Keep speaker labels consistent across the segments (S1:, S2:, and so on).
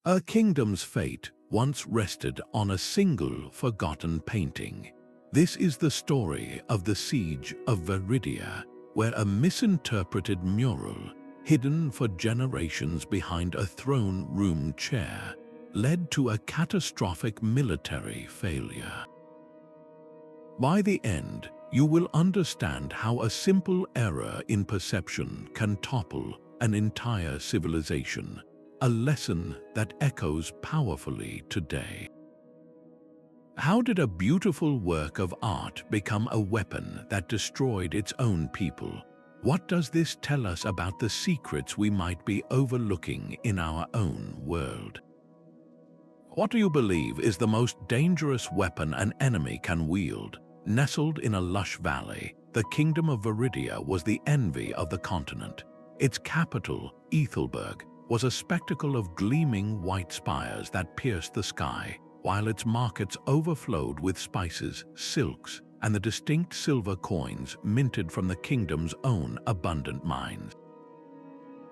S1: A kingdom's fate once rested on a single forgotten painting. This is the story of the siege of Veridia, where a misinterpreted mural, hidden for generations behind a throne room chair, led to a catastrophic military failure. By the end, you will understand how a simple error in perception can topple an entire civilization, a lesson that echoes powerfully today. How did a beautiful work of art become a weapon that destroyed its own people? What does this tell us about the secrets we might be overlooking in our own world? What do you believe is the most dangerous weapon an enemy can wield? Nestled in a lush valley, the Kingdom of Veridia was the envy of the continent. Its capital, Ethelburg, was a spectacle of gleaming white spires that pierced the sky, while its markets overflowed with spices, silks, and the distinct silver coins minted from the kingdom's own abundant mines.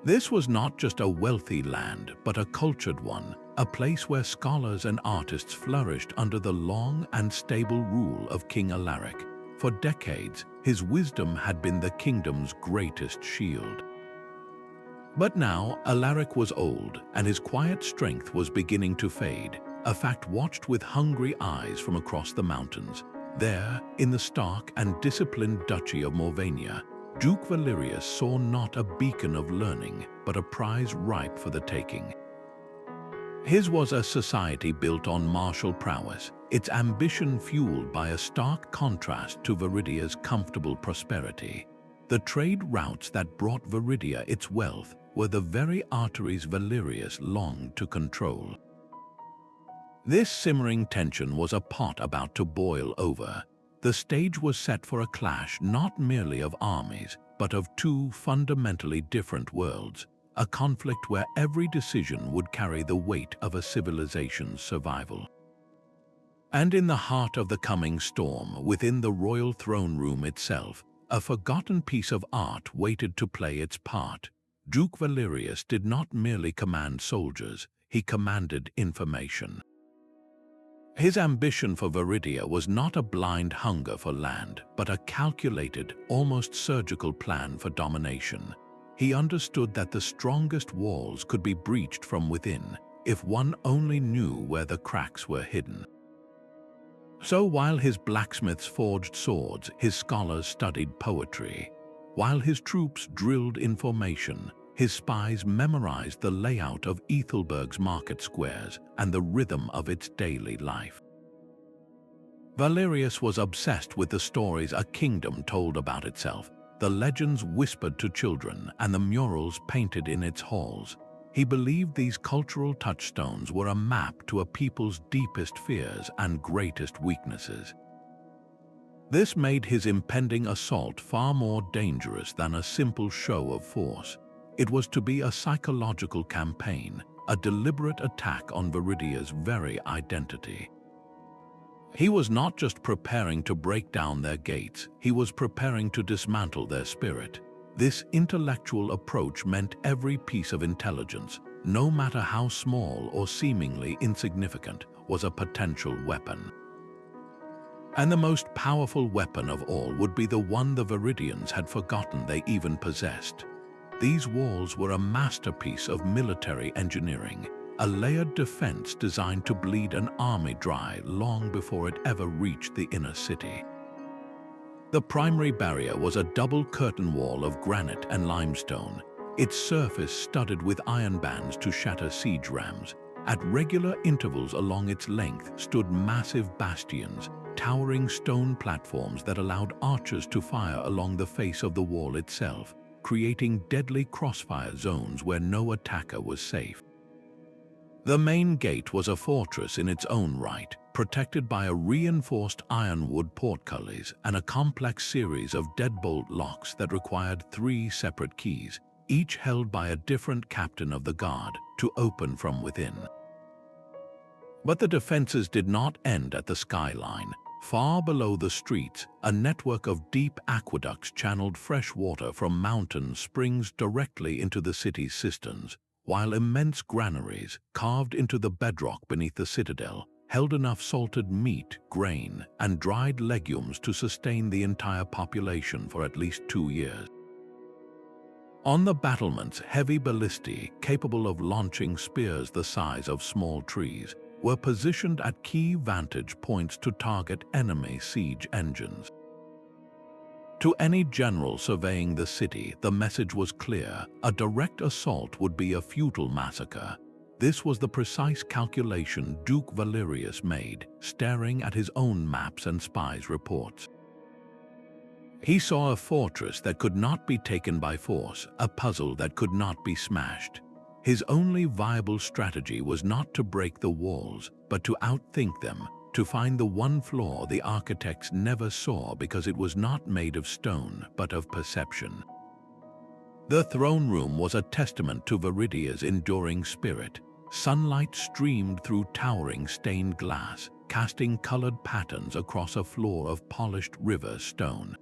S1: This was not just a wealthy land, but a cultured one, a place where scholars and artists flourished under the long and stable rule of King Alaric. For decades, his wisdom had been the kingdom's greatest shield. But now, Alaric was old, and his quiet strength was beginning to fade, a fact watched with hungry eyes from across the mountains. There, in the stark and disciplined Duchy of Morvania, Duke Valerius saw not a beacon of learning, but a prize ripe for the taking. His was a society built on martial prowess, its ambition fueled by a stark contrast to Veridia's comfortable prosperity. The trade routes that brought Veridia its wealth were the very arteries Valerius longed to control. This simmering tension was a pot about to boil over. The stage was set for a clash not merely of armies, but of two fundamentally different worlds, a conflict where every decision would carry the weight of a civilization's survival. And in the heart of the coming storm, within the royal throne room itself, a forgotten piece of art waited to play its part. Duke Valerius did not merely command soldiers, he commanded information. His ambition for Veridia was not a blind hunger for land, but a calculated, almost surgical plan for domination. He understood that the strongest walls could be breached from within, if one only knew where the cracks were hidden. So while his blacksmiths forged swords, his scholars studied poetry. While his troops drilled in formation, his spies memorized the layout of Ethelburg's market squares and the rhythm of its daily life. Valerius was obsessed with the stories a kingdom told about itself, the legends whispered to children and the murals painted in its halls. He believed these cultural touchstones were a map to a people's deepest fears and greatest weaknesses. This made his impending assault far more dangerous than a simple show of force. It was to be a psychological campaign, a deliberate attack on Veridia's very identity. He was not just preparing to break down their gates, he was preparing to dismantle their spirit. This intellectual approach meant every piece of intelligence, no matter how small or seemingly insignificant, was a potential weapon. And the most powerful weapon of all would be the one the Veridians had forgotten they even possessed. These walls were a masterpiece of military engineering, a layered defense designed to bleed an army dry long before it ever reached the inner city. The primary barrier was a double curtain wall of granite and limestone, its surface studded with iron bands to shatter siege rams. At regular intervals along its length stood massive bastions, towering stone platforms that allowed archers to fire along the face of the wall itself, creating deadly crossfire zones where no attacker was safe. The main gate was a fortress in its own right, protected by a reinforced ironwood portcullis and a complex series of deadbolt locks that required 3 separate keys, each held by a different captain of the guard, to open from within. But the defenses did not end at the skyline. Far below the streets, a network of deep aqueducts channeled fresh water from mountain springs directly into the city's cisterns. while immense granaries, carved into the bedrock beneath the citadel, held enough salted meat, grain, and dried legumes to sustain the entire population for at least 2 years. On the battlements, heavy ballistae, capable of launching spears the size of small trees, were positioned at key vantage points to target enemy siege engines. To any general surveying the city, the message was clear: a direct assault would be a futile massacre. This was the precise calculation Duke Valerius made, staring at his own maps and spies' reports. He saw a fortress that could not be taken by force, a puzzle that could not be smashed. His only viable strategy was not to break the walls, but to outthink them, to find the one flaw the architects never saw because it was not made of stone, but of perception. The throne room was a testament to Veridia's enduring spirit. Sunlight streamed through towering stained glass, casting colored patterns across a floor of polished river stone.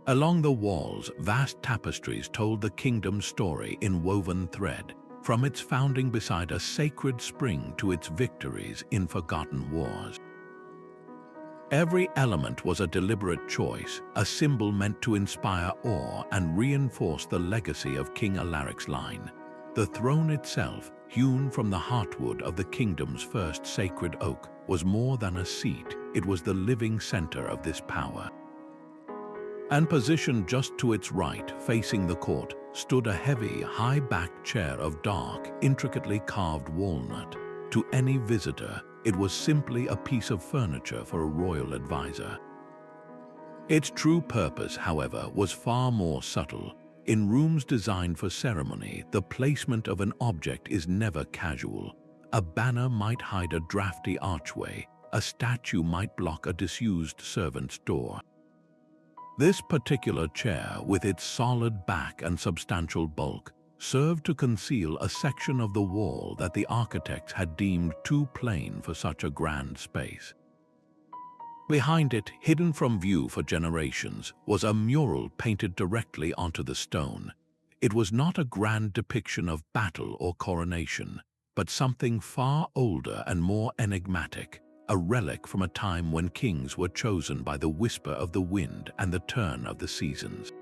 S1: Along the walls, vast tapestries told the kingdom's story in woven thread, from its founding beside a sacred spring to its victories in forgotten wars. Every element was a deliberate choice, a symbol meant to inspire awe and reinforce the legacy of King Alaric's line. The throne itself, hewn from the heartwood of the kingdom's first sacred oak, was more than a seat. It was the living center of this power. And positioned just to its right, facing the court, stood a heavy, high-backed chair of dark, intricately carved walnut. To any visitor, it was simply a piece of furniture for a royal advisor. Its true purpose, however, was far more subtle. In rooms designed for ceremony, the placement of an object is never casual. A banner might hide a drafty archway. A statue might block a disused servant's door. This particular chair, with its solid back and substantial bulk, served to conceal a section of the wall that the architects had deemed too plain for such a grand space. Behind it, hidden from view for generations, was a mural painted directly onto the stone. It was not a grand depiction of battle or coronation, but something far older and more enigmatic, a relic from a time when kings were chosen by the whisper of the wind and the turn of the seasons.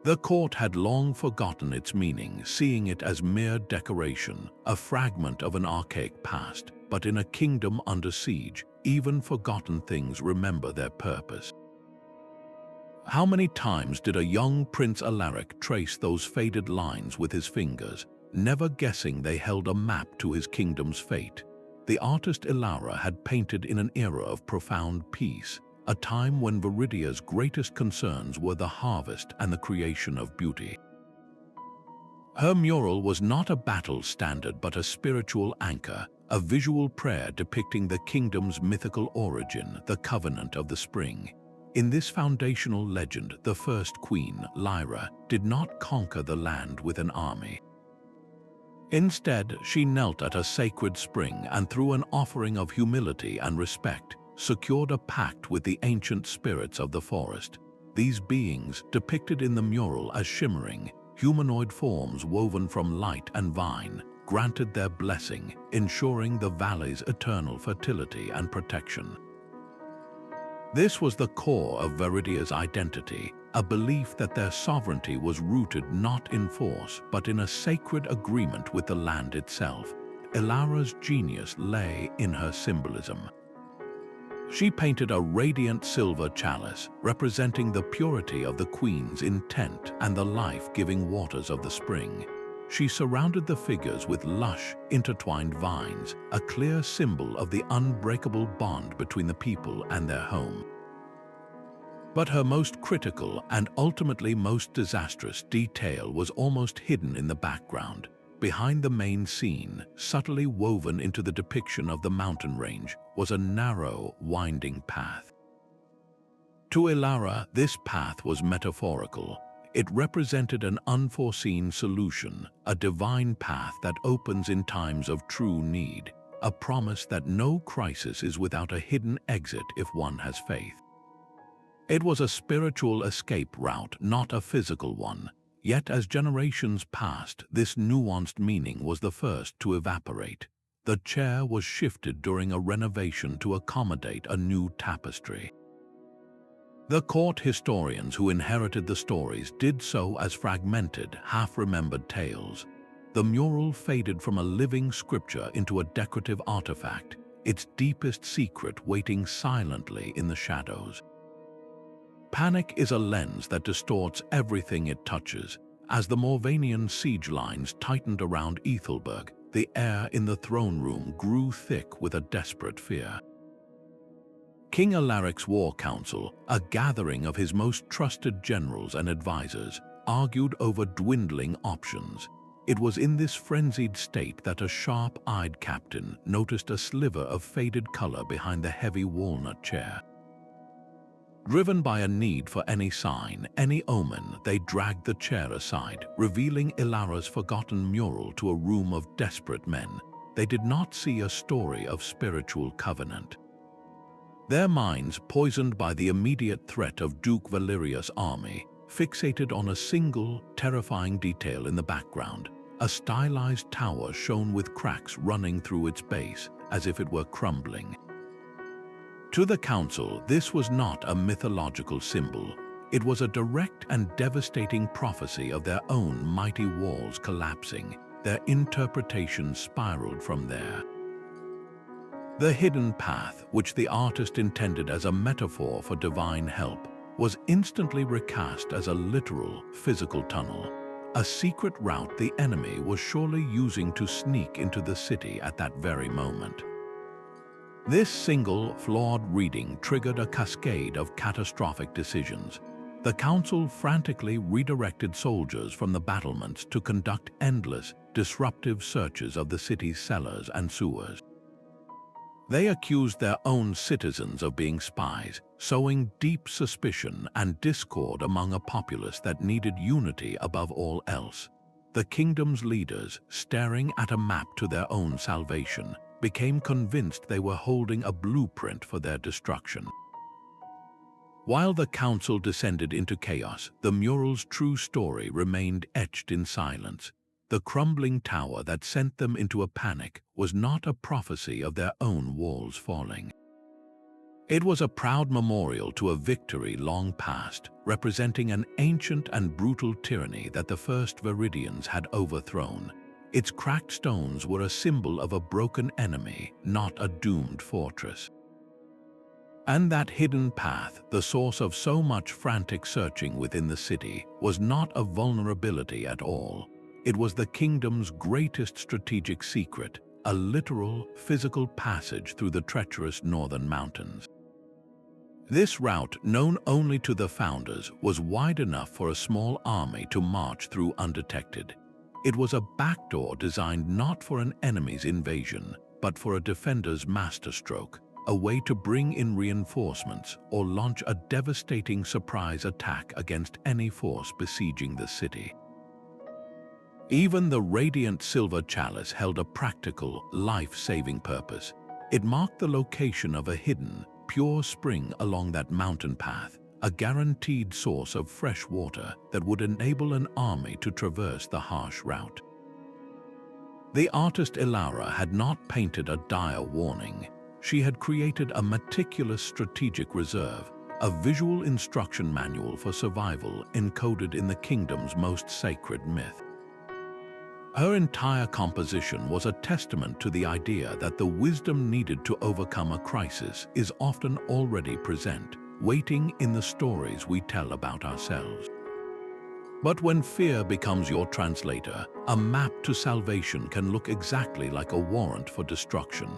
S1: The court had long forgotten its meaning, seeing it as mere decoration, a fragment of an archaic past. But in a kingdom under siege, even forgotten things remember their purpose. How many times did a young Prince Alaric trace those faded lines with his fingers, never guessing they held a map to his kingdom's fate? The artist Ilara had painted in an era of profound peace, a time when Veridia's greatest concerns were the harvest and the creation of beauty. Her mural was not a battle standard but a spiritual anchor, a visual prayer depicting the kingdom's mythical origin, the Covenant of the Spring. In this foundational legend, the first queen, Lyra, did not conquer the land with an army. Instead, she knelt at a sacred spring and through an offering of humility and respect, secured a pact with the ancient spirits of the forest. These beings, depicted in the mural as shimmering, humanoid forms woven from light and vine, granted their blessing, ensuring the valley's eternal fertility and protection. This was the core of Veridia's identity, a belief that their sovereignty was rooted not in force but in a sacred agreement with the land itself. Ilara's genius lay in her symbolism. She painted a radiant silver chalice, representing the purity of the queen's intent and the life-giving waters of the spring. She surrounded the figures with lush, intertwined vines, a clear symbol of the unbreakable bond between the people and their home. But her most critical and ultimately most disastrous detail was almost hidden in the background. Behind the main scene, subtly woven into the depiction of the mountain range, was a narrow, winding path. To Ilara, this path was metaphorical. It represented an unforeseen solution, a divine path that opens in times of true need, a promise that no crisis is without a hidden exit if one has faith. It was a spiritual escape route, not a physical one, Yet as generations passed, this nuanced meaning was the first to evaporate. The chair was shifted during a renovation to accommodate a new tapestry. The court historians who inherited the stories did so as fragmented, half-remembered tales. The mural faded from a living scripture into a decorative artifact, its deepest secret waiting silently in the shadows. Panic is a lens that distorts everything it touches. As the Morvanian siege lines tightened around Ethelburg, the air in the throne room grew thick with a desperate fear. King Alaric's war council, a gathering of his most trusted generals and advisors, argued over dwindling options. It was in this frenzied state that a sharp-eyed captain noticed a sliver of faded color behind the heavy walnut chair. Driven by a need for any sign, any omen, they dragged the chair aside, revealing Ilara's forgotten mural to a room of desperate men. They did not see a story of spiritual covenant. Their minds, poisoned by the immediate threat of Duke Valerius' army, fixated on a single, terrifying detail in the background. A stylized tower shone with cracks running through its base, as if it were crumbling. To the council, this was not a mythological symbol. It was a direct and devastating prophecy of their own mighty walls collapsing. Their interpretation spiraled from there. The hidden path, which the artist intended as a metaphor for divine help, was instantly recast as a literal, physical tunnel. A secret route the enemy was surely using to sneak into the city at that very moment. This single, flawed reading triggered a cascade of catastrophic decisions. The council frantically redirected soldiers from the battlements to conduct endless, disruptive searches of the city's cellars and sewers. They accused their own citizens of being spies, sowing deep suspicion and discord among a populace that needed unity above all else. The kingdom's leaders, staring at a map to their own salvation, became convinced they were holding a blueprint for their destruction. While the council descended into chaos, the mural's true story remained etched in silence. The crumbling tower that sent them into a panic was not a prophecy of their own walls falling. It was a proud memorial to a victory long past, representing an ancient and brutal tyranny that the first Veridians had overthrown. Its cracked stones were a symbol of a broken enemy, not a doomed fortress. And that hidden path, the source of so much frantic searching within the city, was not a vulnerability at all. It was the kingdom's greatest strategic secret, a literal, physical passage through the treacherous northern mountains. This route, known only to the founders, was wide enough for a small army to march through undetected. It was a backdoor designed not for an enemy's invasion, but for a defender's masterstroke, a way to bring in reinforcements or launch a devastating surprise attack against any force besieging the city. Even the radiant silver chalice held a practical, life-saving purpose. It marked the location of a hidden, pure spring along that mountain path, a guaranteed source of fresh water that would enable an army to traverse the harsh route. The artist Ilara had not painted a dire warning. She had created a meticulous strategic reserve, a visual instruction manual for survival encoded in the kingdom's most sacred myth. Her entire composition was a testament to the idea that the wisdom needed to overcome a crisis is often already present, waiting in the stories we tell about ourselves. But when fear becomes your translator, a map to salvation can look exactly like a warrant for destruction.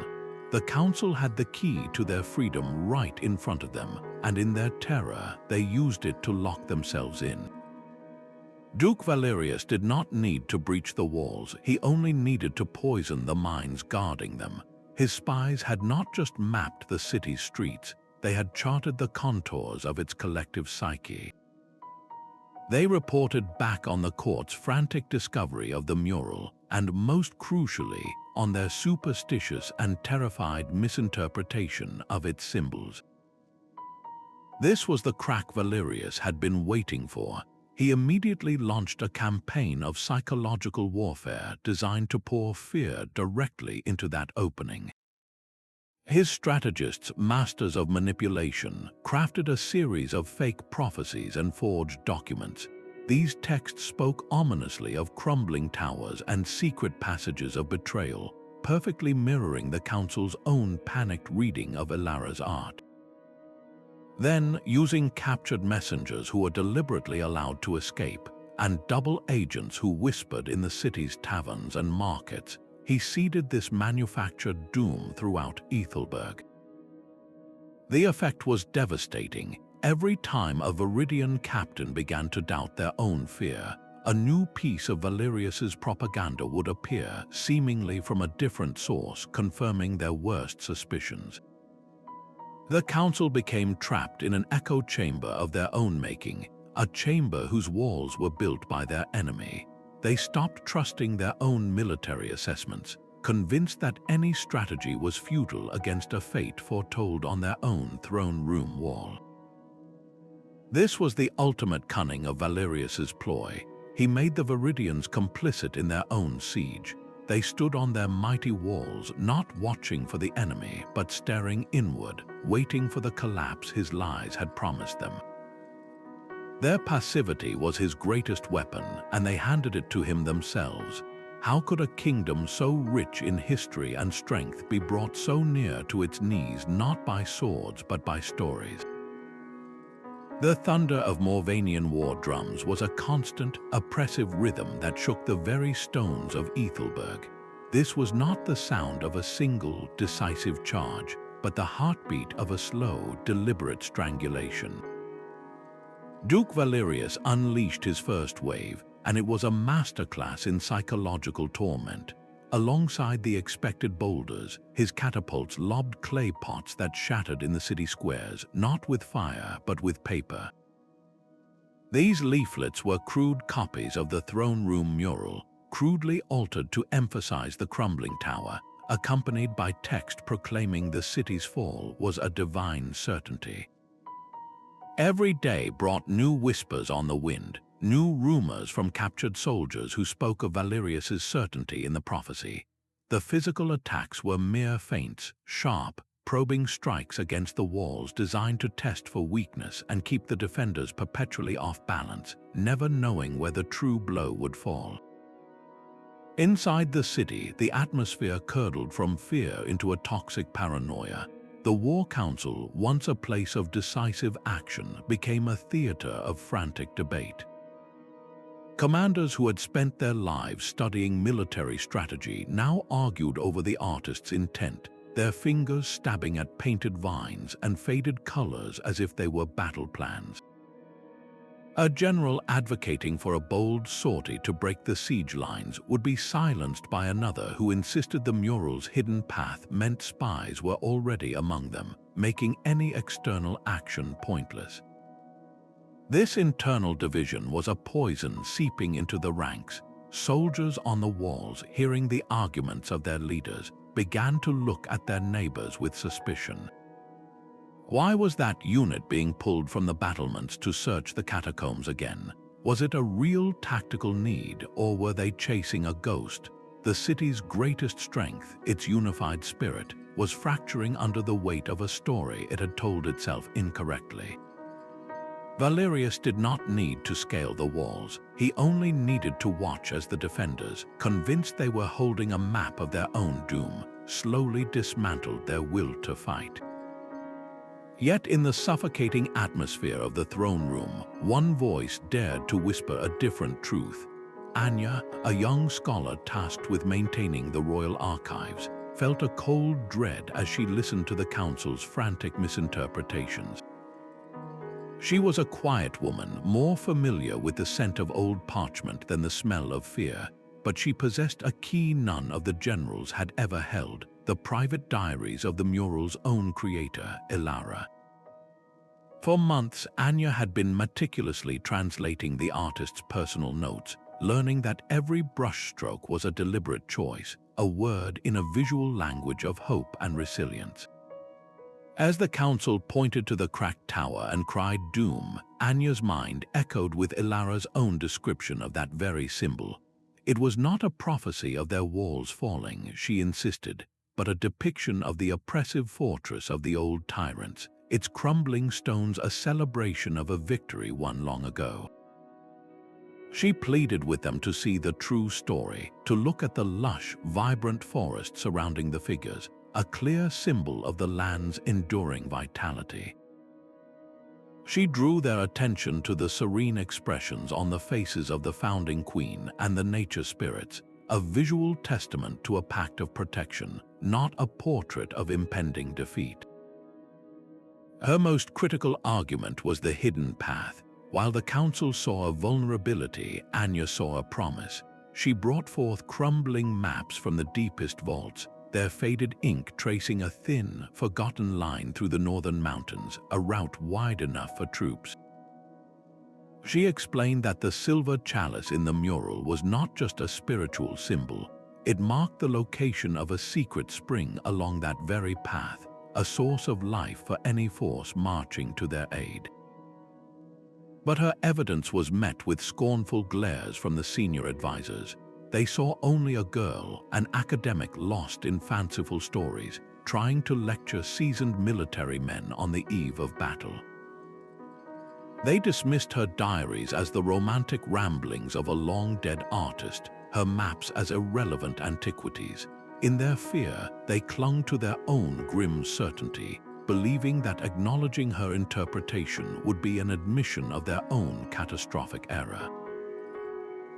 S1: The council had the key to their freedom right in front of them, and in their terror, they used it to lock themselves in. Duke Valerius did not need to breach the walls, he only needed to poison the minds guarding them. His spies had not just mapped the city's streets, they had charted the contours of its collective psyche. They reported back on the court's frantic discovery of the mural, and most crucially, on their superstitious and terrified misinterpretation of its symbols. This was the crack Valerius had been waiting for. he immediately launched a campaign of psychological warfare designed to pour fear directly into that opening. His strategists, masters of manipulation, crafted a series of fake prophecies and forged documents. These texts spoke ominously of crumbling towers and secret passages of betrayal, perfectly mirroring the council's own panicked reading of Ilara's art. Then, using captured messengers who were deliberately allowed to escape, and double agents who whispered in the city's taverns and markets, he seeded this manufactured doom throughout Ethelburg. The effect was devastating. Every time a Veridian captain began to doubt their own fear, a new piece of Valerius's propaganda would appear, seemingly from a different source, confirming their worst suspicions. The council became trapped in an echo chamber of their own making, a chamber whose walls were built by their enemy. They stopped trusting their own military assessments, convinced that any strategy was futile against a fate foretold on their own throne room wall. This was the ultimate cunning of Valerius's ploy. He made the Veridians complicit in their own siege. They stood on their mighty walls, not watching for the enemy, but staring inward, waiting for the collapse his lies had promised them. Their passivity was his greatest weapon, and they handed it to him themselves. How could a kingdom so rich in history and strength be brought so near to its knees not by swords but by stories? The thunder of Morvanian war drums was a constant, oppressive rhythm that shook the very stones of Ethelburg. This was not the sound of a single, decisive charge, but the heartbeat of a slow, deliberate strangulation. Duke Valerius unleashed his first wave, and it was a masterclass in psychological torment. Alongside the expected boulders, his catapults lobbed clay pots that shattered in the city squares, not with fire, but with paper. These leaflets were crude copies of the throne room mural, crudely altered to emphasize the crumbling tower, accompanied by text proclaiming the city's fall was a divine certainty. Every day brought new whispers on the wind, new rumors from captured soldiers who spoke of Valerius's certainty in the prophecy. The physical attacks were mere feints, sharp, probing strikes against the walls designed to test for weakness and keep the defenders perpetually off balance, never knowing where the true blow would fall. Inside the city, the atmosphere curdled from fear into a toxic paranoia. The War Council, once a place of decisive action, became a theater of frantic debate. Commanders who had spent their lives studying military strategy now argued over the artist's intent, their fingers stabbing at painted vines and faded colors as if they were battle plans. A general advocating for a bold sortie to break the siege lines would be silenced by another who insisted the mural's hidden path meant spies were already among them, making any external action pointless. This internal division was a poison seeping into the ranks. Soldiers on the walls, hearing the arguments of their leaders, began to look at their neighbors with suspicion. Why was that unit being pulled from the battlements to search the catacombs again? Was it a real tactical need, or were they chasing a ghost? The city's greatest strength, its unified spirit, was fracturing under the weight of a story it had told itself incorrectly. Valerius did not need to scale the walls. He only needed to watch as the defenders, convinced they were holding a map of their own doom, slowly dismantled their will to fight. Yet in the suffocating atmosphere of the throne room, one voice dared to whisper a different truth. Anya, a young scholar tasked with maintaining the royal archives, felt a cold dread as she listened to the council's frantic misinterpretations. She was a quiet woman, more familiar with the scent of old parchment than the smell of fear, but she possessed a key none of the generals had ever held, the private diaries of the mural's own creator, Ilara. For months, Anya had been meticulously translating the artist's personal notes, learning that every brushstroke was a deliberate choice, a word in a visual language of hope and resilience. As the council pointed to the cracked tower and cried doom, Anya's mind echoed with Ilara's own description of that very symbol. It was not a prophecy of their walls falling, she insisted, but a depiction of the oppressive fortress of the old tyrants, its crumbling stones a celebration of a victory won long ago. She pleaded with them to see the true story, to look at the lush, vibrant forest surrounding the figures, a clear symbol of the land's enduring vitality. She drew their attention to the serene expressions on the faces of the founding queen and the nature spirits, a visual testament to a pact of protection, not a portrait of impending defeat. Her most critical argument was the hidden path. While the council saw a vulnerability, Anya saw a promise. She brought forth crumbling maps from the deepest vaults, their faded ink tracing a thin, forgotten line through the northern mountains, a route wide enough for troops. She explained that the silver chalice in the mural was not just a spiritual symbol. It marked the location of a secret spring along that very path, a source of life for any force marching to their aid. But her evidence was met with scornful glares from the senior advisors. They saw only a girl, an academic lost in fanciful stories, trying to lecture seasoned military men on the eve of battle. They dismissed her diaries as the romantic ramblings of a long-dead artist, her maps as irrelevant antiquities. In their fear, they clung to their own grim certainty, believing that acknowledging her interpretation would be an admission of their own catastrophic error.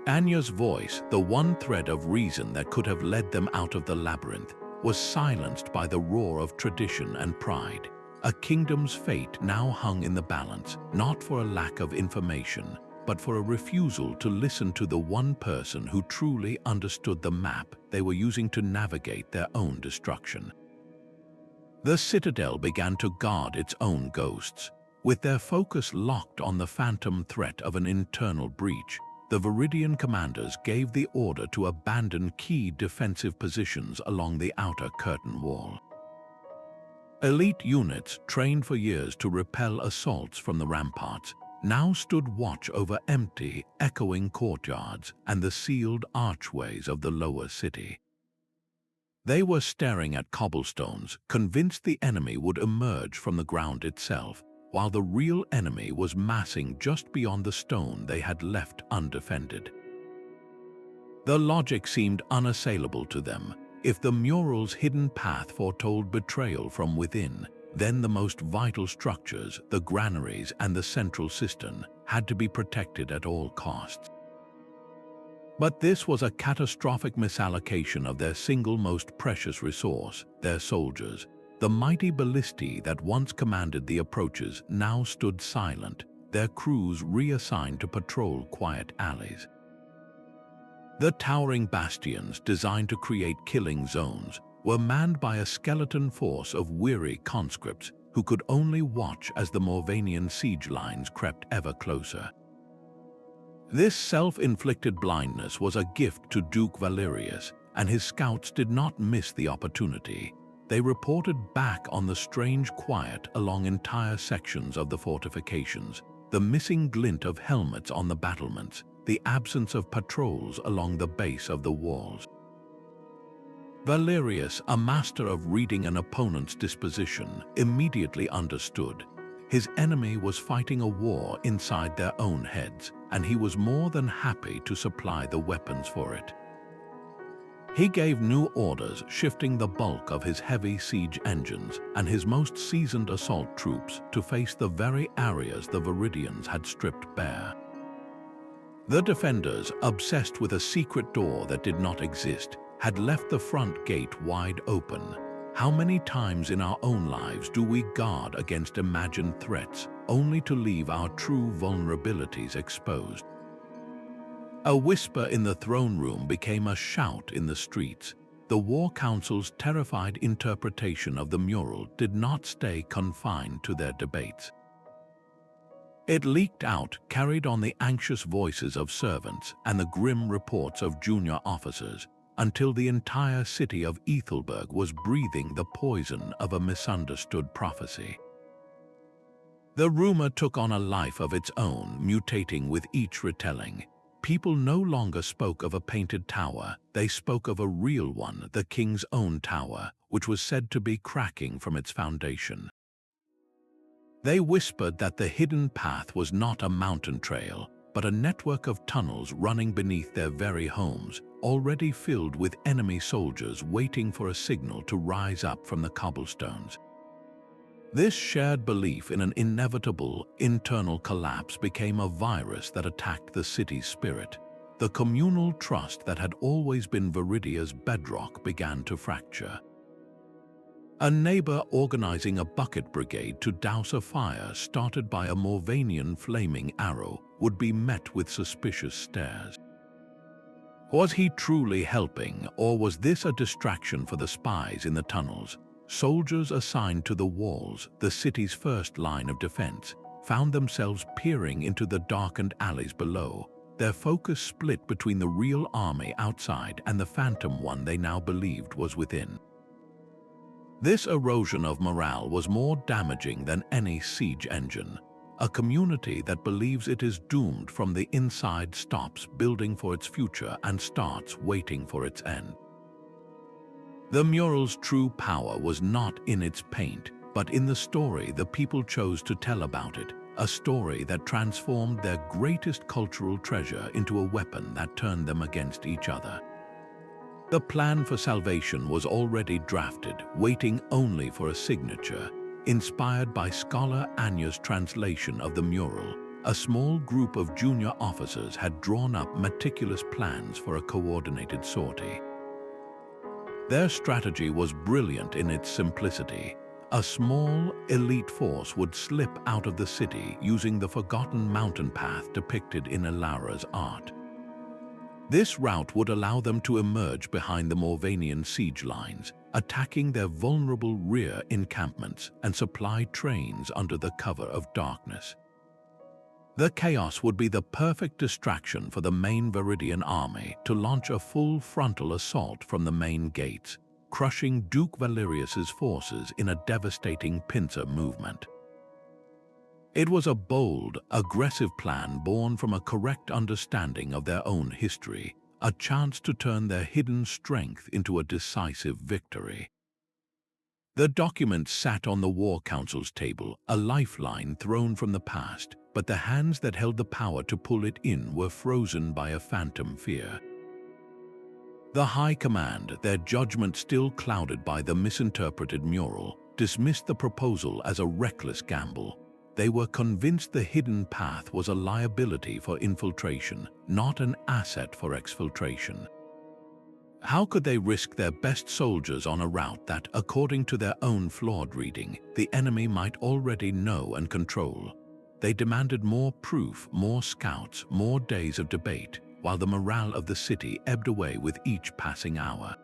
S1: Anya's voice, the one thread of reason that could have led them out of the labyrinth, was silenced by the roar of tradition and pride. A kingdom's fate now hung in the balance, not for a lack of information, but for a refusal to listen to the one person who truly understood the map they were using to navigate their own destruction. The citadel began to guard its own ghosts. With their focus locked on the phantom threat of an internal breach, the Veridian commanders gave the order to abandon key defensive positions along the outer curtain wall. Elite units, trained for years to repel assaults from the ramparts, now stood watch over empty, echoing courtyards and the sealed archways of the lower city. They were staring at cobblestones, convinced the enemy would emerge from the ground itself, while the real enemy was massing just beyond the stone they had left undefended. The logic seemed unassailable to them. If the mural's hidden path foretold betrayal from within, then the most vital structures, the granaries and the central cistern, had to be protected at all costs. But this was a catastrophic misallocation of their single most precious resource, their soldiers. The mighty ballistae that once commanded the approaches now stood silent, their crews reassigned to patrol quiet alleys. The towering bastions, designed to create killing zones, were manned by a skeleton force of weary conscripts who could only watch as the Morvanian siege lines crept ever closer. This self-inflicted blindness was a gift to Duke Valerius, and his scouts did not miss the opportunity. They reported back on the strange quiet along entire sections of the fortifications, the missing glint of helmets on the battlements, the absence of patrols along the base of the walls. Valerius, a master of reading an opponent's disposition, immediately understood. His enemy was fighting a war inside their own heads, and he was more than happy to supply the weapons for it. He gave new orders, shifting the bulk of his heavy siege engines and his most seasoned assault troops to face the very areas the Veridians had stripped bare. The defenders, obsessed with a secret door that did not exist, had left the front gate wide open. How many times in our own lives do we guard against imagined threats, only to leave our true vulnerabilities exposed? A whisper in the throne room became a shout in the streets. The War Council's terrified interpretation of the mural did not stay confined to their debates. It leaked out, carried on the anxious voices of servants and the grim reports of junior officers. until the entire city of Ethelburg was breathing the poison of a misunderstood prophecy. The rumor took on a life of its own, mutating with each retelling. People no longer spoke of a painted tower, they spoke of a real one, the king's own tower, which was said to be cracking from its foundation. They whispered that the hidden path was not a mountain trail, but a network of tunnels running beneath their very homes, already filled with enemy soldiers waiting for a signal to rise up from the cobblestones. This shared belief in an inevitable internal collapse became a virus that attacked the city's spirit. The communal trust that had always been Veridia's bedrock began to fracture. A neighbor organizing a bucket brigade to douse a fire started by a Morvanian flaming arrow would be met with suspicious stares. Was he truly helping, or was this a distraction for the spies in the tunnels? Soldiers assigned to the walls, the city's first line of defense, found themselves peering into the darkened alleys below, their focus split between the real army outside and the phantom one they now believed was within. This erosion of morale was more damaging than any siege engine. A community that believes it is doomed from the inside stops building for its future and starts waiting for its end. The mural's true power was not in its paint, but in the story the people chose to tell about it, a story that transformed their greatest cultural treasure into a weapon that turned them against each other. The plan for salvation was already drafted, waiting only for a signature. Inspired by scholar Anya's translation of the mural, a small group of junior officers had drawn up meticulous plans for a coordinated sortie. Their strategy was brilliant in its simplicity. A small, elite force would slip out of the city using the forgotten mountain path depicted in Ilara's art. This route would allow them to emerge behind the Morvanian siege lines, attacking their vulnerable rear encampments and supply trains under the cover of darkness. The chaos would be the perfect distraction for the main Veridian army to launch a full frontal assault from the main gates, crushing Duke Valerius's forces in a devastating pincer movement. It was a bold, aggressive plan born from a correct understanding of their own history, a chance to turn their hidden strength into a decisive victory. The document sat on the War Council's table, a lifeline thrown from the past, but the hands that held the power to pull it in were frozen by a phantom fear. The High Command, their judgment still clouded by the misinterpreted mural, dismissed the proposal as a reckless gamble. They were convinced the hidden path was a liability for infiltration, not an asset for exfiltration. How could they risk their best soldiers on a route that, according to their own flawed reading, the enemy might already know and control? They demanded more proof, more scouts, more days of debate, while the morale of the city ebbed away with each passing hour.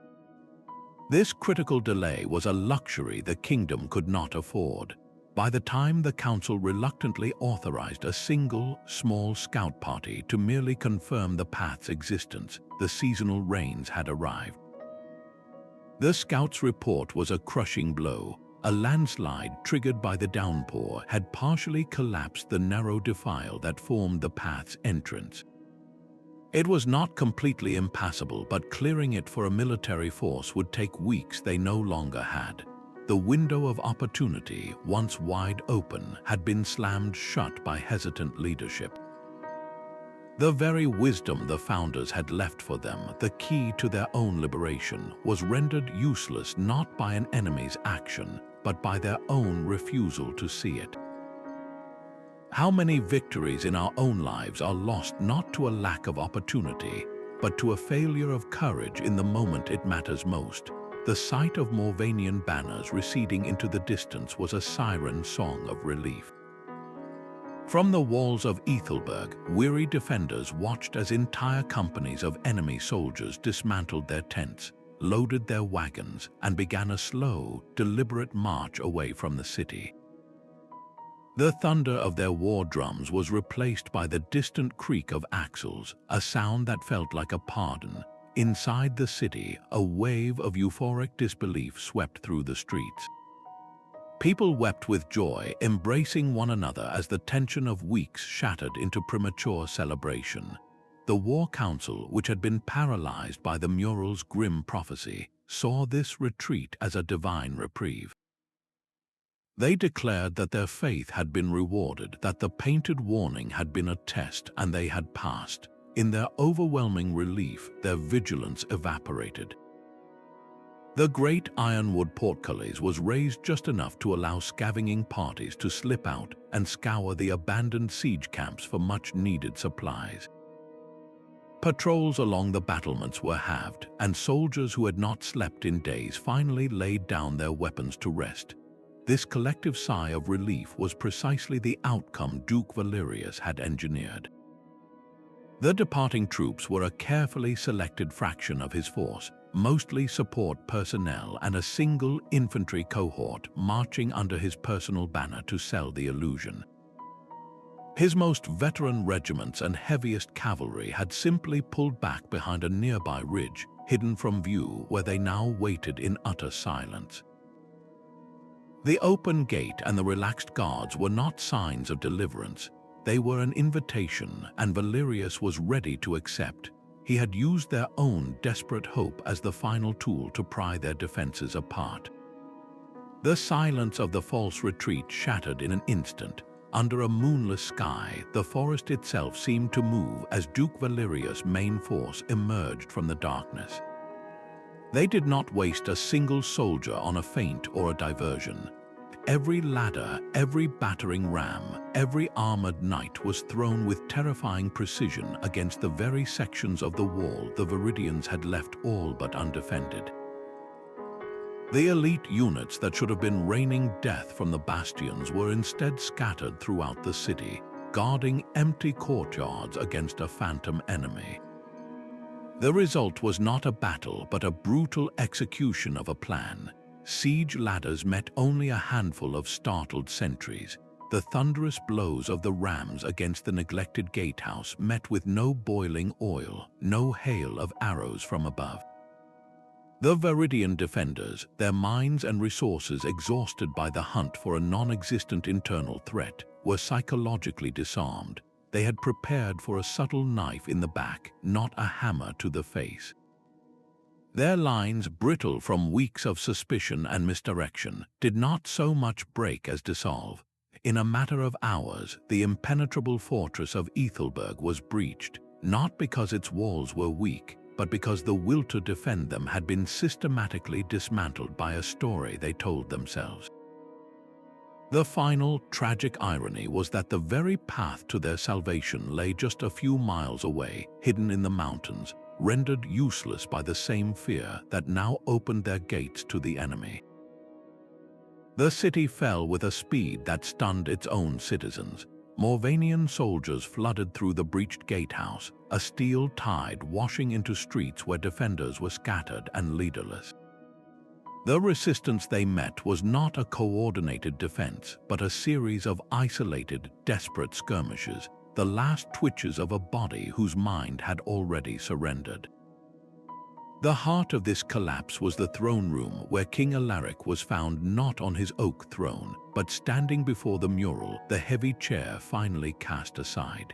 S1: This critical delay was a luxury the kingdom could not afford. By the time the council reluctantly authorized a single, small scout party to merely confirm the path's existence, the seasonal rains had arrived. The scouts' report was a crushing blow. A landslide triggered by the downpour had partially collapsed the narrow defile that formed the path's entrance. It was not completely impassable, but clearing it for a military force would take weeks they no longer had. The window of opportunity, once wide open, had been slammed shut by hesitant leadership. The very wisdom the founders had left for them, the key to their own liberation, was rendered useless not by an enemy's action, but by their own refusal to see it. How many victories in our own lives are lost not to a lack of opportunity, but to a failure of courage in the moment it matters most? The sight of Morvanian banners receding into the distance was a siren song of relief. From the walls of Ethelburg, weary defenders watched as entire companies of enemy soldiers dismantled their tents, loaded their wagons, and began a slow, deliberate march away from the city. The thunder of their war drums was replaced by the distant creak of axles, a sound that felt like a pardon. inside the city, a wave of euphoric disbelief swept through the streets. People wept with joy, embracing one another as the tension of weeks shattered into premature celebration. The War Council, which had been paralyzed by the mural's grim prophecy, saw this retreat as a divine reprieve. They declared that their faith had been rewarded, that the painted warning had been a test and they had passed. In their overwhelming relief, their vigilance evaporated. The great ironwood portcullis was raised just enough to allow scavenging parties to slip out and scour the abandoned siege camps for much-needed supplies. Patrols along the battlements were halved, and soldiers who had not slept in days finally laid down their weapons to rest. This collective sigh of relief was precisely the outcome Duke Valerius had engineered. The departing troops were a carefully selected fraction of his force, mostly support personnel and a single infantry cohort marching under his personal banner to sell the illusion. His most veteran regiments and heaviest cavalry had simply pulled back behind a nearby ridge, hidden from view, where they now waited in utter silence. The open gate and the relaxed guards were not signs of deliverance. They were an invitation, and Valerius was ready to accept. He had used their own desperate hope as the final tool to pry their defenses apart. The silence of the false retreat shattered in an instant. Under a moonless sky, the forest itself seemed to move as Duke Valerius' main force emerged from the darkness. They did not waste a single soldier on a feint or a diversion. Every ladder, every battering ram, every armored knight was thrown with terrifying precision against the very sections of the wall the Veridians had left all but undefended. The elite units that should have been raining death from the bastions were instead scattered throughout the city, guarding empty courtyards against a phantom enemy. The result was not a battle, but a brutal execution of a plan. Siege ladders met only a handful of startled sentries. The thunderous blows of the rams against the neglected gatehouse met with no boiling oil, no hail of arrows from above. The Veridian defenders, their minds and resources exhausted by the hunt for a non-existent internal threat, were psychologically disarmed. They had prepared for a subtle knife in the back, not a hammer to the face. Their lines, brittle from weeks of suspicion and misdirection, did not so much break as dissolve. In a matter of hours, the impenetrable fortress of Ethelburg was breached, not because its walls were weak, but because the will to defend them had been systematically dismantled by a story they told themselves. The final, tragic irony was that the very path to their salvation lay just a few miles away, hidden in the mountains, rendered useless by the same fear that now opened their gates to the enemy. The city fell with a speed that stunned its own citizens. Morvanian soldiers flooded through the breached gatehouse, a steel tide washing into streets where defenders were scattered and leaderless. The resistance they met was not a coordinated defense, but a series of isolated, desperate skirmishes, the last twitches of a body whose mind had already surrendered. The heart of this collapse was the throne room, where King Alaric was found not on his oak throne, but standing before the mural, the heavy chair finally cast aside.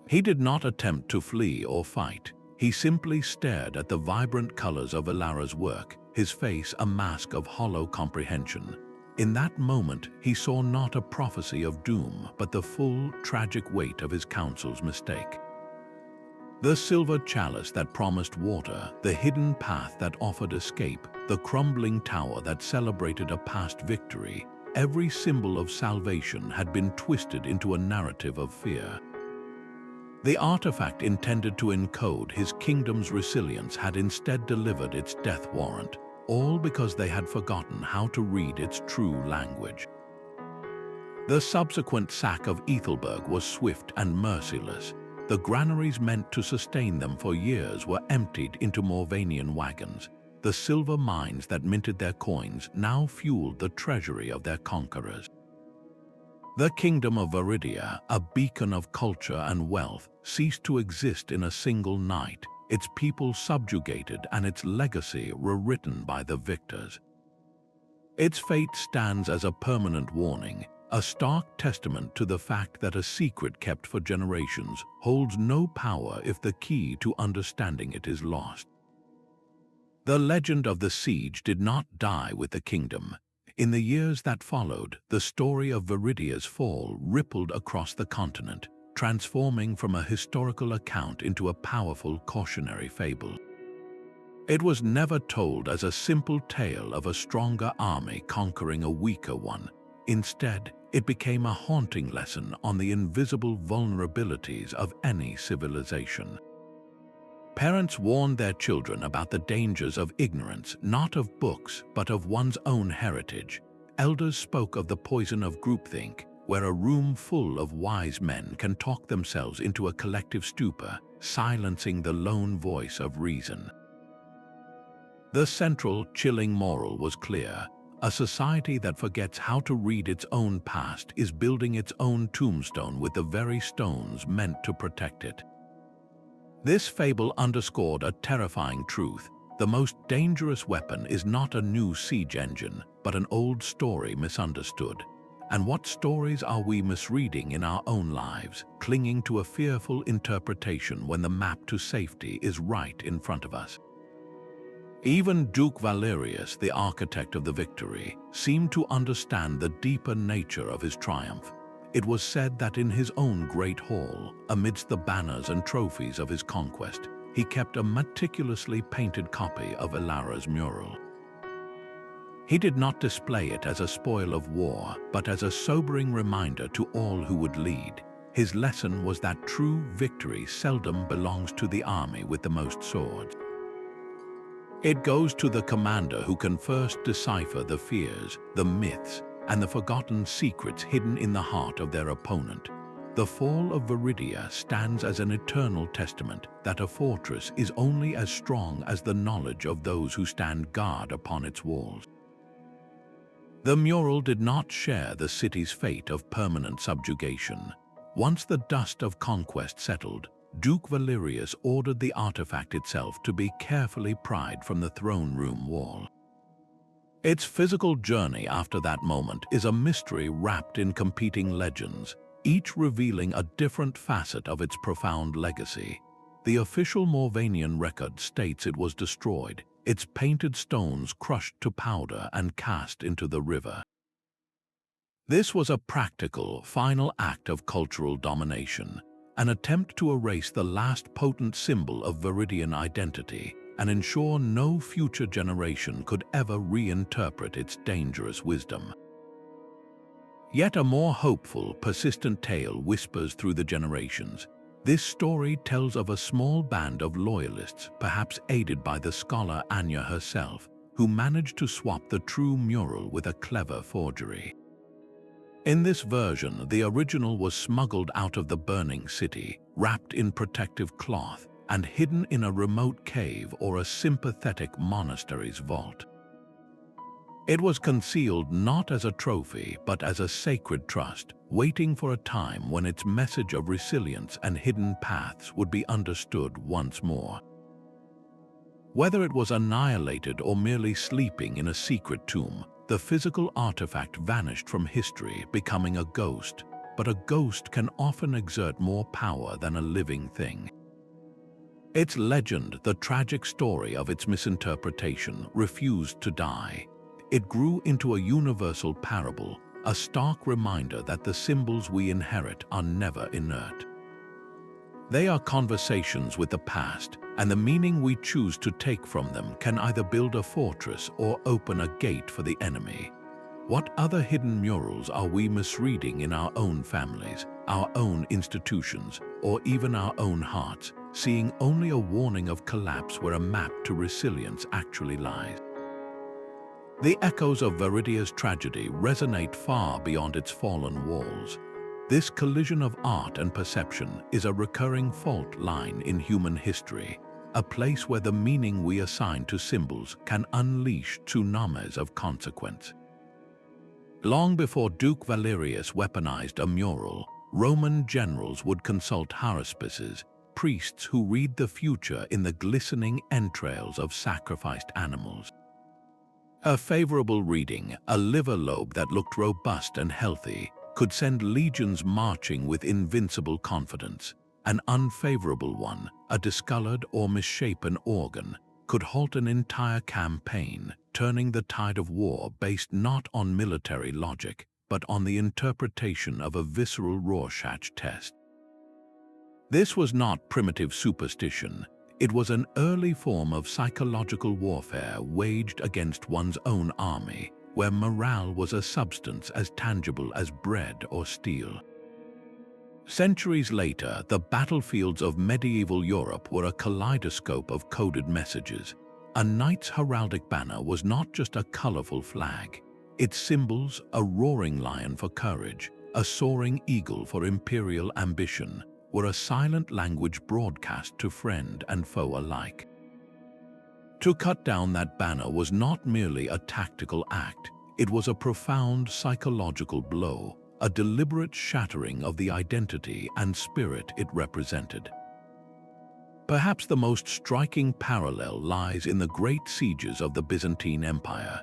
S1: He did not attempt to flee or fight. He simply stared at the vibrant colors of Alara's work, his face a mask of hollow comprehension. In that moment, he saw not a prophecy of doom, but the full, tragic weight of his council's mistake. The silver chalice that promised water, the hidden path that offered escape, the crumbling tower that celebrated a past victory, every symbol of salvation had been twisted into a narrative of fear. The artifact intended to encode his kingdom's resilience had instead delivered its death warrant, all because they had forgotten how to read its true language. The subsequent sack of Ethelburg was swift and merciless. The granaries meant to sustain them for years were emptied into Morvanian wagons. The silver mines that minted their coins now fueled the treasury of their conquerors. The Kingdom of Veridia, a beacon of culture and wealth, ceased to exist in a single night. its people subjugated and its legacy rewritten by the victors. Its fate stands as a permanent warning, a stark testament to the fact that a secret kept for generations holds no power if the key to understanding it is lost. The legend of the siege did not die with the kingdom. In the years that followed, the story of Veridia's fall rippled across the continent, transforming from a historical account into a powerful cautionary fable. It was never told as a simple tale of a stronger army conquering a weaker one. Instead, it became a haunting lesson on the invisible vulnerabilities of any civilization. Parents warned their children about the dangers of ignorance, not of books, but of one's own heritage. Elders spoke of the poison of groupthink, where a room full of wise men can talk themselves into a collective stupor, silencing the lone voice of reason. The central, chilling moral was clear. A society that forgets how to read its own past is building its own tombstone with the very stones meant to protect it. This fable underscored a terrifying truth. The most dangerous weapon is not a new siege engine, but an old story misunderstood. And what stories are we misreading in our own lives, clinging to a fearful interpretation when the map to safety is right in front of us? Even Duke Valerius, the architect of the victory, seemed to understand the deeper nature of his triumph. It was said that in his own great hall, amidst the banners and trophies of his conquest, he kept a meticulously painted copy of Ilara's mural. He did not display it as a spoil of war, but as a sobering reminder to all who would lead. His lesson was that true victory seldom belongs to the army with the most swords. It goes to the commander who can first decipher the fears, the myths, and the forgotten secrets hidden in the heart of their opponent. The fall of Veridia stands as an eternal testament that a fortress is only as strong as the knowledge of those who stand guard upon its walls. The mural did not share the city's fate of permanent subjugation. Once the dust of conquest settled, Duke Valerius ordered the artifact itself to be carefully pried from the throne room wall. Its physical journey after that moment is a mystery wrapped in competing legends, each revealing a different facet of its profound legacy. The official Morvanian record states it was destroyed, its painted stones crushed to powder and cast into the river. This was a practical, final act of cultural domination, an attempt to erase the last potent symbol of Veridian identity and ensure no future generation could ever reinterpret its dangerous wisdom. Yet a more hopeful, persistent tale whispers through the generations. This story tells of a small band of loyalists, perhaps aided by the scholar Anya herself, who managed to swap the true mural with a clever forgery. In this version, the original was smuggled out of the burning city, wrapped in protective cloth, and hidden in a remote cave or a sympathetic monastery's vault. It was concealed not as a trophy, but as a sacred trust, waiting for a time when its message of resilience and hidden paths would be understood once more. Whether it was annihilated or merely sleeping in a secret tomb, the physical artifact vanished from history, becoming a ghost, but a ghost can often exert more power than a living thing. Its legend, the tragic story of its misinterpretation, refused to die. It grew into a universal parable, a stark reminder that the symbols we inherit are never inert. They are conversations with the past, and the meaning we choose to take from them can either build a fortress or open a gate for the enemy. What other hidden murals are we misreading in our own families, our own institutions, or even our own hearts, seeing only a warning of collapse where a map to resilience actually lies? The echoes of Veridia's tragedy resonate far beyond its fallen walls. This collision of art and perception is a recurring fault line in human history, a place where the meaning we assign to symbols can unleash tsunamis of consequence. Long before Duke Valerius weaponized a mural, Roman generals would consult haruspices, priests who read the future in the glistening entrails of sacrificed animals. A favorable reading, a liver lobe that looked robust and healthy, could send legions marching with invincible confidence. An unfavorable one, a discolored or misshapen organ, could halt an entire campaign, turning the tide of war based not on military logic, but on the interpretation of a visceral Rorschach test. This was not primitive superstition. It was an early form of psychological warfare waged against one's own army, where morale was a substance as tangible as bread or steel. Centuries later, the battlefields of medieval Europe were a kaleidoscope of coded messages. A knight's heraldic banner was not just a colorful flag. Its symbols, a roaring lion for courage, a soaring eagle for imperial ambition, were a silent language broadcast to friend and foe alike. To cut down that banner was not merely a tactical act, it was a profound psychological blow, a deliberate shattering of the identity and spirit it represented. Perhaps the most striking parallel lies in the great sieges of the Byzantine Empire.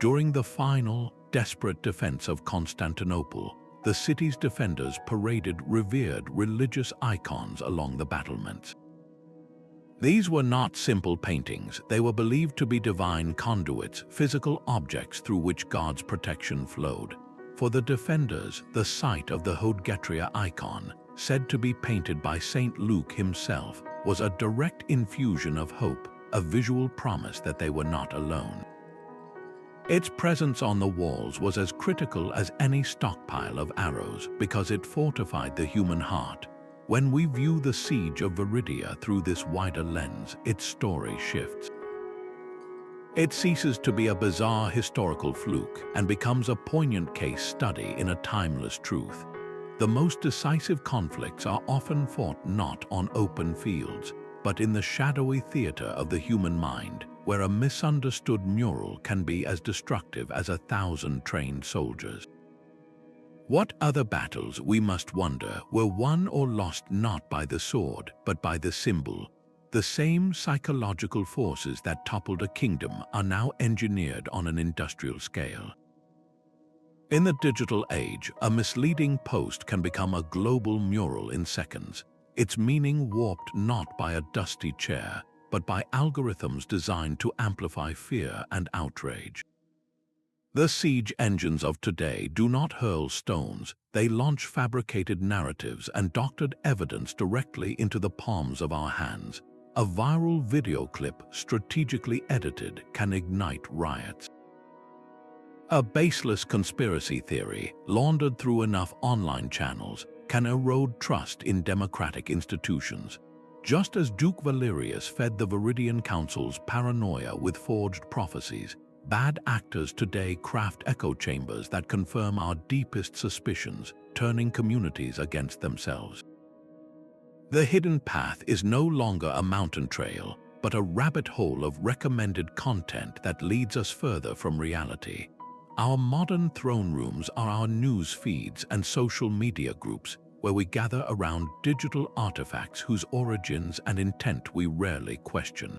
S1: During the final, desperate defense of Constantinople, the city's defenders paraded revered religious icons along the battlements. These were not simple paintings, they were believed to be divine conduits, physical objects through which God's protection flowed. For the defenders, the sight of the Hodgetria icon, said to be painted by Saint Luke himself, was a direct infusion of hope, a visual promise that they were not alone. Its presence on the walls was as critical as any stockpile of arrows because it fortified the human heart. When we view the siege of Veridia through this wider lens, its story shifts. It ceases to be a bizarre historical fluke and becomes a poignant case study in a timeless truth. The most decisive conflicts are often fought not on open fields, but in the shadowy theater of the human mind, where a misunderstood mural can be as destructive as 1,000 trained soldiers. What other battles, we must wonder, were won or lost not by the sword, but by the symbol? The same psychological forces that toppled a kingdom are now engineered on an industrial scale. In the digital age, a misleading post can become a global mural in seconds, its meaning warped not by a dusty chair, but by algorithms designed to amplify fear and outrage. The siege engines of today do not hurl stones, they launch fabricated narratives and doctored evidence directly into the palms of our hands. A viral video clip, strategically edited, can ignite riots. A baseless conspiracy theory, laundered through enough online channels, can erode trust in democratic institutions. Just as Duke Valerius fed the Veridian council's paranoia with forged prophecies, bad actors today craft echo chambers that confirm our deepest suspicions, turning communities against themselves. The hidden path is no longer a mountain trail, but a rabbit hole of recommended content that leads us further from reality. Our modern throne rooms are our news feeds and social media groups, where we gather around digital artifacts whose origins and intent we rarely question.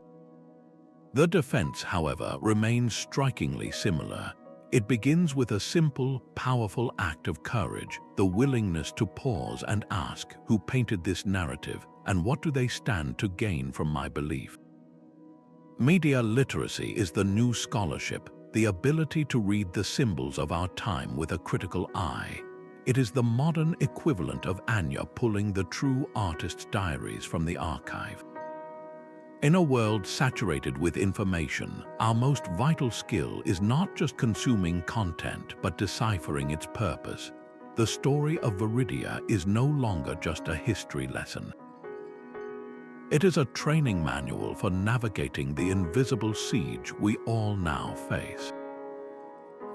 S1: The defense, however, remains strikingly similar. It begins with a simple, powerful act of courage, the willingness to pause and ask, who painted this narrative, and what do they stand to gain from my belief? Media literacy is the new scholarship, the ability to read the symbols of our time with a critical eye. It is the modern equivalent of Anya pulling the true artist's diaries from the archive. In a world saturated with information, our most vital skill is not just consuming content but deciphering its purpose. The story of Veridia is no longer just a history lesson. It is a training manual for navigating the invisible siege we all now face.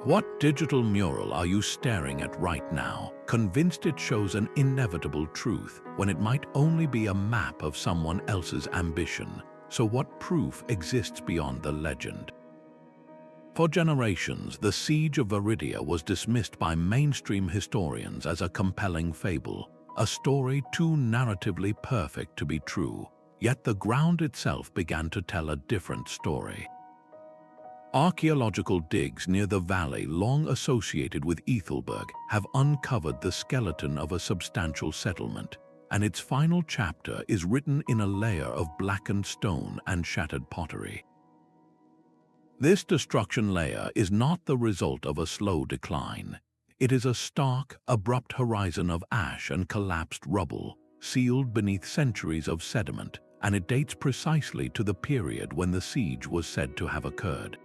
S1: What digital mural are you staring at right now, convinced it shows an inevitable truth when it might only be a map of someone else's ambition? So what proof exists beyond the legend? For generations, the siege of Veridia was dismissed by mainstream historians as a compelling fable. a story too narratively perfect to be true, yet the ground itself began to tell a different story. Archaeological digs near the valley long associated with Ethelburg have uncovered the skeleton of a substantial settlement, and its final chapter is written in a layer of blackened stone and shattered pottery. This destruction layer is not the result of a slow decline. It is a stark, abrupt horizon of ash and collapsed rubble, sealed beneath centuries of sediment, and it dates precisely to the period when the siege was said to have occurred.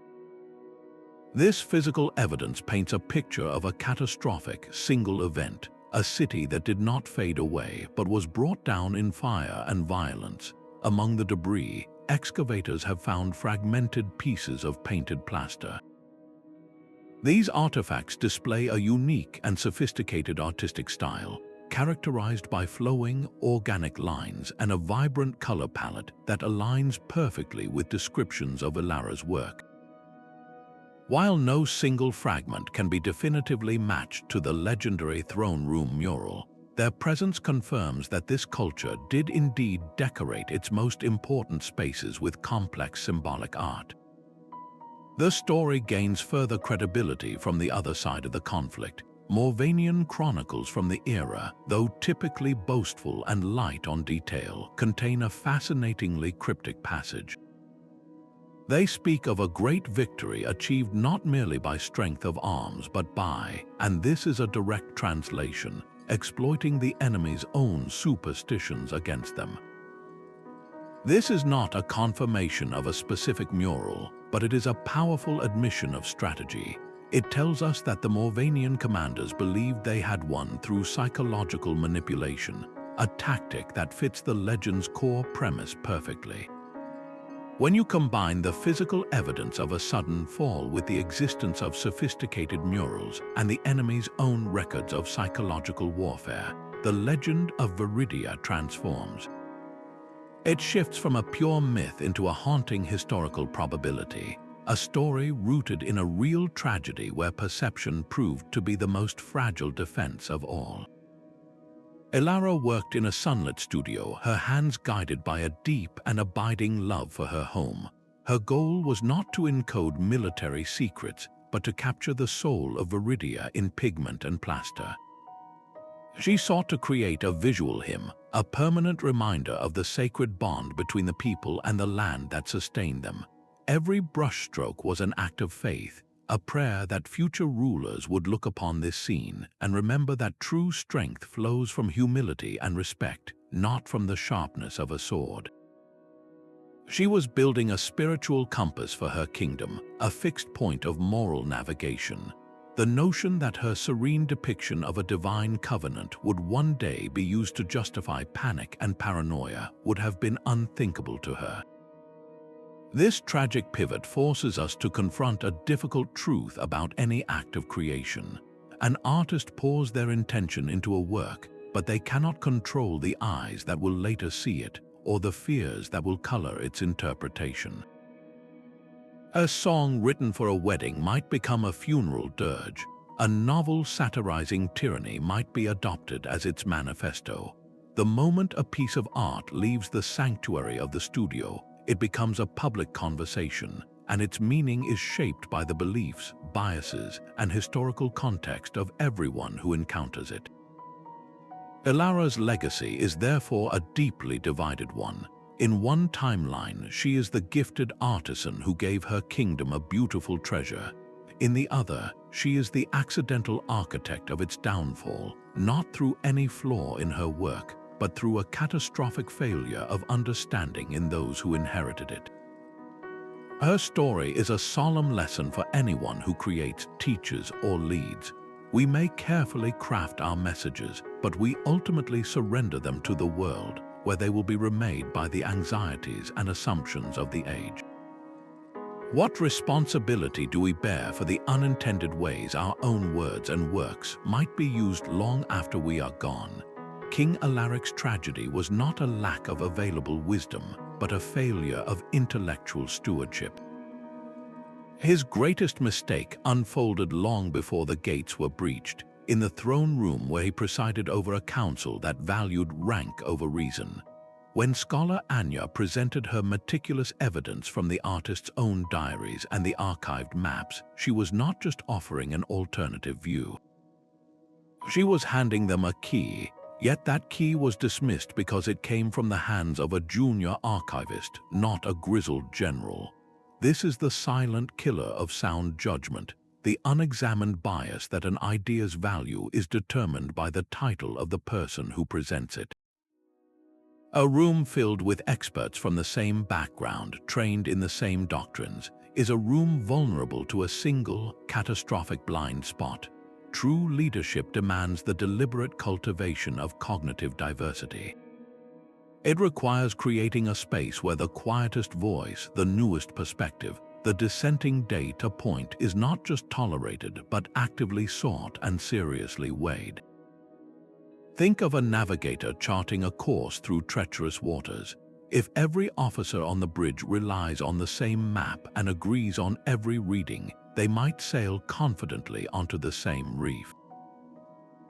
S1: This physical evidence paints a picture of a catastrophic, single event, a city that did not fade away but was brought down in fire and violence. Among the debris, excavators have found fragmented pieces of painted plaster. These artifacts display a unique and sophisticated artistic style, characterized by flowing, organic lines and a vibrant color palette that aligns perfectly with descriptions of Ilara's work. While no single fragment can be definitively matched to the legendary throne room mural, their presence confirms that this culture did indeed decorate its most important spaces with complex symbolic art. The story gains further credibility from the other side of the conflict. Moravanian chronicles from the era, though typically boastful and light on detail, contain a fascinatingly cryptic passage. They speak of a great victory achieved not merely by strength of arms but by, and this is a direct translation, exploiting the enemy's own superstitions against them. This is not a confirmation of a specific mural, but it is a powerful admission of strategy. It tells us that the Moravanian commanders believed they had won through psychological manipulation, a tactic that fits the legend's core premise perfectly. When you combine the physical evidence of a sudden fall with the existence of sophisticated murals and the enemy's own records of psychological warfare, the legend of Veridia transforms. It shifts from a pure myth into a haunting historical probability, a story rooted in a real tragedy where perception proved to be the most fragile defense of all. Ilara worked in a sunlit studio, her hands guided by a deep and abiding love for her home. Her goal was not to encode military secrets, but to capture the soul of Veridia in pigment and plaster. She sought to create a visual hymn, a permanent reminder of the sacred bond between the people and the land that sustained them. Every brushstroke was an act of faith, a prayer that future rulers would look upon this scene and remember that true strength flows from humility and respect, not from the sharpness of a sword. She was building a spiritual compass for her kingdom, a fixed point of moral navigation. The notion that her serene depiction of a divine covenant would one day be used to justify panic and paranoia would have been unthinkable to her. This tragic pivot forces us to confront a difficult truth about any act of creation. An artist pours their intention into a work, but they cannot control the eyes that will later see it or the fears that will color its interpretation. A song written for a wedding might become a funeral dirge. A novel satirizing tyranny might be adopted as its manifesto. The moment a piece of art leaves the sanctuary of the studio, it becomes a public conversation, and its meaning is shaped by the beliefs, biases, and historical context of everyone who encounters it. Ilara's legacy is therefore a deeply divided one. In one timeline, she is the gifted artisan who gave her kingdom a beautiful treasure. In the other, she is the accidental architect of its downfall, not through any flaw in her work, but through a catastrophic failure of understanding in those who inherited it. Her story is a solemn lesson for anyone who creates, teaches, or leads. We may carefully craft our messages, but we ultimately surrender them to the world, where they will be remade by the anxieties and assumptions of the age. What responsibility do we bear for the unintended ways our own words and works might be used long after we are gone? King Alaric's tragedy was not a lack of available wisdom, but a failure of intellectual stewardship. His greatest mistake unfolded long before the gates were breached. in the throne room where he presided over a council that valued rank over reason. When scholar Anya presented her meticulous evidence from the artist's own diaries and the archived maps, she was not just offering an alternative view. She was handing them a key, yet that key was dismissed because it came from the hands of a junior archivist, not a grizzled general. This is the silent killer of sound judgment, the unexamined bias that an idea's value is determined by the title of the person who presents it. A room filled with experts from the same background, trained in the same doctrines, is a room vulnerable to a single, catastrophic blind spot. True leadership demands the deliberate cultivation of cognitive diversity. It requires creating a space where the quietest voice, the newest perspective, the dissenting data point is not just tolerated but actively sought and seriously weighed. Think of a navigator charting a course through treacherous waters. If every officer on the bridge relies on the same map and agrees on every reading, they might sail confidently onto the same reef.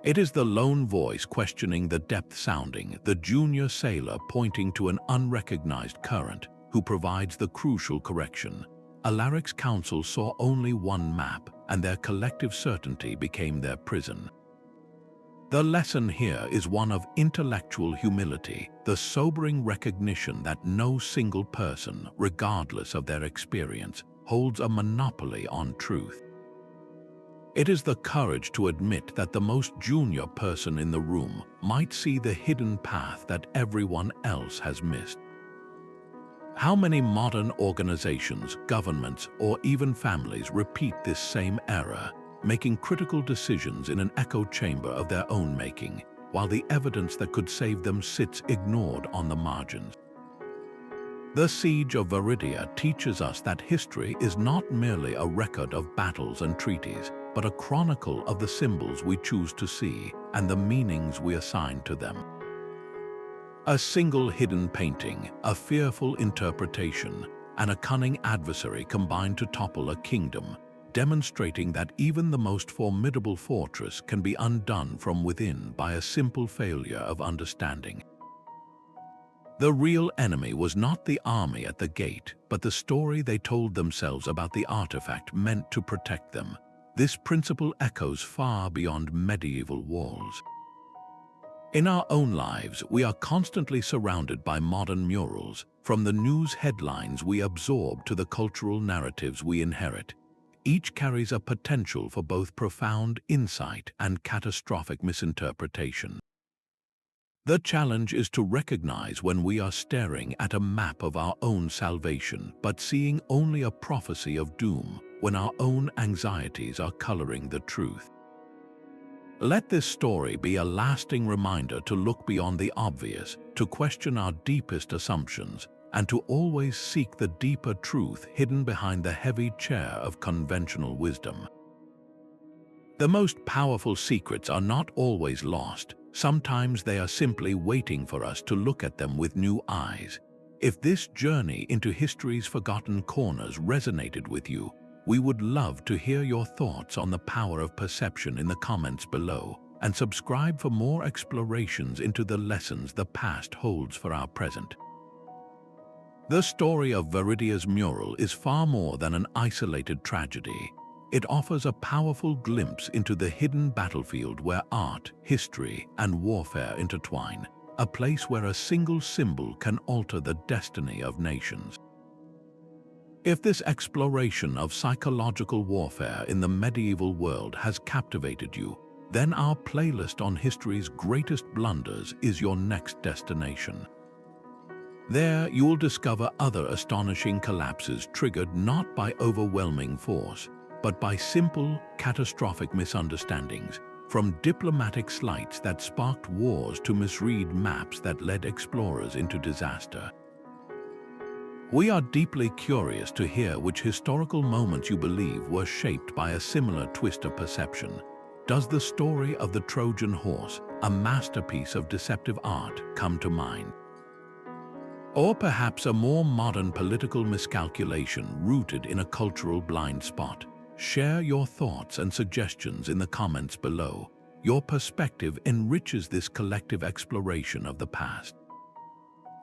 S1: It is the lone voice questioning the depth sounding, the junior sailor pointing to an unrecognized current, who provides the crucial correction. Alaric's council saw only one map, and their collective certainty became their prison. The lesson here is one of intellectual humility, the sobering recognition that no single person, regardless of their experience, holds a monopoly on truth. It is the courage to admit that the most junior person in the room might see the hidden path that everyone else has missed. How many modern organizations, governments, or even families repeat this same error, making critical decisions in an echo chamber of their own making, while the evidence that could save them sits ignored on the margins? The Siege of Veridia teaches us that history is not merely a record of battles and treaties, but a chronicle of the symbols we choose to see and the meanings we assign to them. A single hidden painting, a fearful interpretation, and a cunning adversary combine to topple a kingdom, demonstrating that even the most formidable fortress can be undone from within by a simple failure of understanding. The real enemy was not the army at the gate, but the story they told themselves about the artifact meant to protect them. This principle echoes far beyond medieval walls. In our own lives, we are constantly surrounded by modern murals, from the news headlines we absorb to the cultural narratives we inherit. Each carries a potential for both profound insight and catastrophic misinterpretation. The challenge is to recognize when we are staring at a map of our own salvation, but seeing only a prophecy of doom, when our own anxieties are coloring the truth. Let this story be a lasting reminder to look beyond the obvious, to question our deepest assumptions, and to always seek the deeper truth hidden behind the heavy chair of conventional wisdom. The most powerful secrets are not always lost. Sometimes they are simply waiting for us to look at them with new eyes. If this journey into history's forgotten corners resonated with you, we would love to hear your thoughts on the power of perception in the comments below, and subscribe for more explorations into the lessons the past holds for our present. The story of Veridia's mural is far more than an isolated tragedy. It offers a powerful glimpse into the hidden battlefield where art, history, and warfare intertwine, a place where a single symbol can alter the destiny of nations. If this exploration of psychological warfare in the medieval world has captivated you, then our playlist on history's greatest blunders is your next destination. There, you will discover other astonishing collapses triggered not by overwhelming force, but by simple, catastrophic misunderstandings, from diplomatic slights that sparked wars to misread maps that led explorers into disaster. We are deeply curious to hear which historical moments you believe were shaped by a similar twist of perception. Does the story of the Trojan horse, a masterpiece of deceptive art, come to mind? Or perhaps a more modern political miscalculation rooted in a cultural blind spot? Share your thoughts and suggestions in the comments below. Your perspective enriches this collective exploration of the past.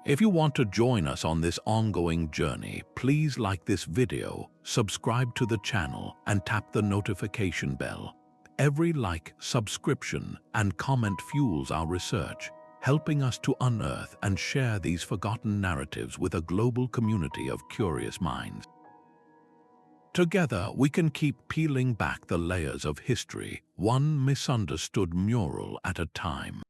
S1: If you want to join us on this ongoing journey, please like this video, subscribe to the channel, and tap the notification bell. Every like, subscription, and comment fuels our research, helping us to unearth and share these forgotten narratives with a global community of curious minds. Together, we can keep peeling back the layers of history, one misunderstood mural at a time.